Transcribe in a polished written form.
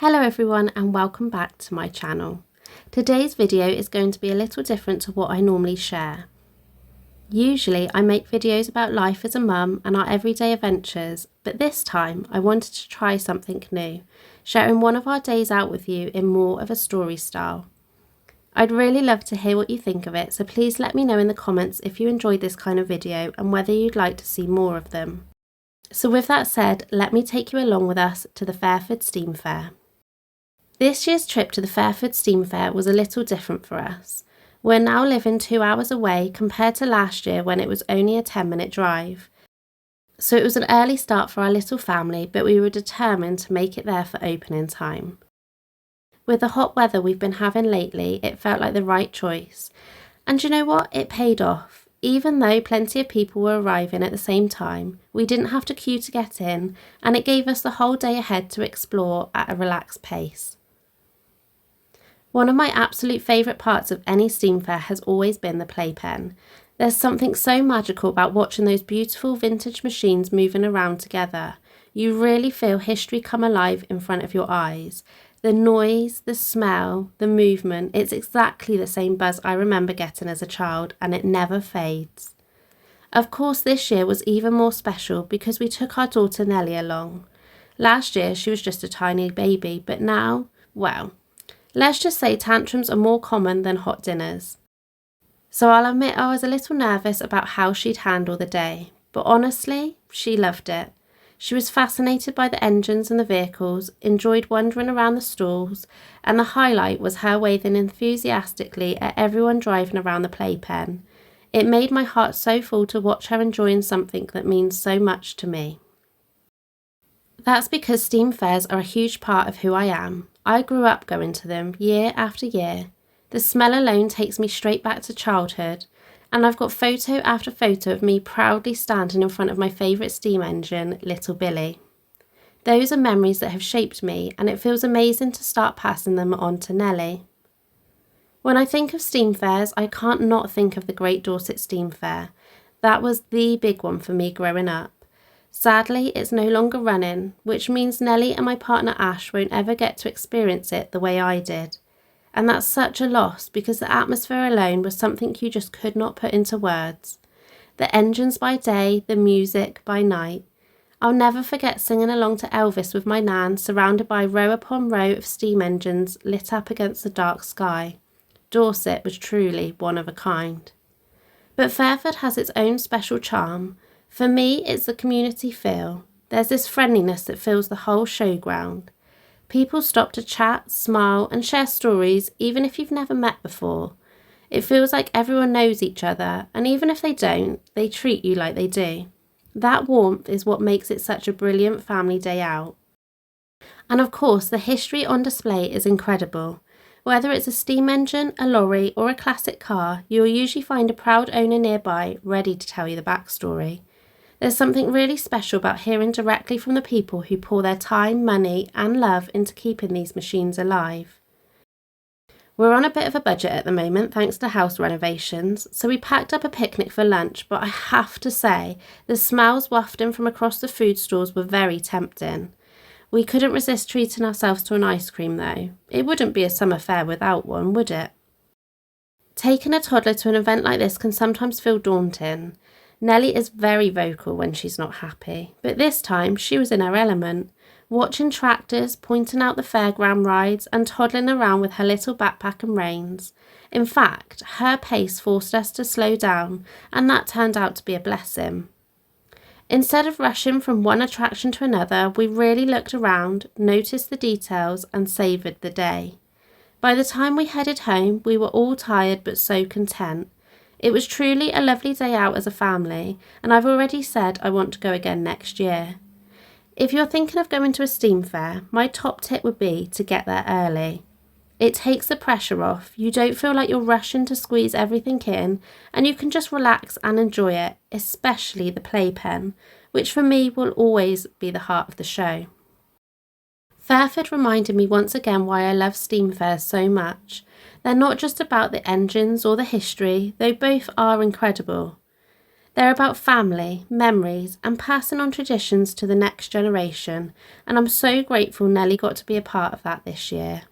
Hello everyone and welcome back to my channel. Today's video is going to be a little different to what I normally share. Usually I make videos about life as a mum and our everyday adventures, but this time I wanted to try something new, sharing one of our days out with you in more of a story style. I'd really love to hear what you think of it, so please let me know in the comments if you enjoyed this kind of video and whether you'd like to see more of them. So with that said, let me take you along with us to the Fairford Steam Fair. This year's trip to the Fairford Steam Fair was a little different for us. We're now living 2 hours away compared to last year when it was only a 10-minute drive. So it was an early start for our little family, but we were determined to make it there for opening time. With the hot weather we've been having lately, it felt like the right choice. And you know what? It paid off. Even though plenty of people were arriving at the same time, we didn't have to queue to get in, and it gave us the whole day ahead to explore at a relaxed pace. One of my absolute favourite parts of any steam fair has always been the playpen. There's something so magical about watching those beautiful vintage machines moving around together. You really feel history come alive in front of your eyes. The noise, the smell, the movement, it's exactly the same buzz I remember getting as a child, and it never fades. Of course, this year was even more special because we took our daughter Nellie along. Last year she was just a tiny baby, but now, well, let's just say tantrums are more common than hot dinners. So I'll admit I was a little nervous about how she'd handle the day, but honestly, she loved it. She was fascinated by the engines and the vehicles, enjoyed wandering around the stalls, and the highlight was her waving enthusiastically at everyone driving around the playpen. It made my heart so full to watch her enjoying something that means so much to me. That's because steam fairs are a huge part of who I am. I grew up going to them year after year. The smell alone takes me straight back to childhood, and I've got photo after photo of me proudly standing in front of my favourite steam engine, Little Billy. Those are memories that have shaped me, and it feels amazing to start passing them on to Nellie. When I think of steam fairs, I can't not think of the Great Dorset Steam Fair. That was the big one for me growing up. Sadly, it's no longer running, which means Nellie and my partner Ash won't ever get to experience it the way I did. And that's such a loss because the atmosphere alone was something you just could not put into words. The engines by day, the music by night. I'll never forget singing along to Elvis with my nan, surrounded by row upon row of steam engines lit up against the dark sky. Dorset was truly one of a kind. But Fairford has its own special charm. For me, it's the community feel. There's this friendliness that fills the whole showground. People stop to chat, smile and share stories even if you've never met before. It feels like everyone knows each other, and even if they don't, they treat you like they do. That warmth is what makes it such a brilliant family day out. And of course, the history on display is incredible. Whether it's a steam engine, a lorry or a classic car, you'll usually find a proud owner nearby ready to tell you the backstory. There's something really special about hearing directly from the people who pour their time, money and love into keeping these machines alive. We're on a bit of a budget at the moment thanks to house renovations, so we packed up a picnic for lunch, but I have to say the smells wafting from across the food stalls were very tempting. We couldn't resist treating ourselves to an ice cream though. It wouldn't be a summer fair without one, would it? Taking a toddler to an event like this can sometimes feel daunting. Nellie is very vocal when she's not happy, but this time she was in her element, watching tractors, pointing out the fairground rides and toddling around with her little backpack and reins. In fact, her pace forced us to slow down, and that turned out to be a blessing. Instead of rushing from one attraction to another, we really looked around, noticed the details and savoured the day. By the time we headed home, we were all tired but so content. It was truly a lovely day out as a family, and I've already said I want to go again next year. If you're thinking of going to a steam fair, my top tip would be to get there early. It takes the pressure off, you don't feel like you're rushing to squeeze everything in, and you can just relax and enjoy it, especially the playpen, which for me will always be the heart of the show. Fairford reminded me once again why I love steam fairs so much. They're not just about the engines or the history, though both are incredible. They're about family, memories and passing on traditions to the next generation, and I'm so grateful Nellie got to be a part of that this year.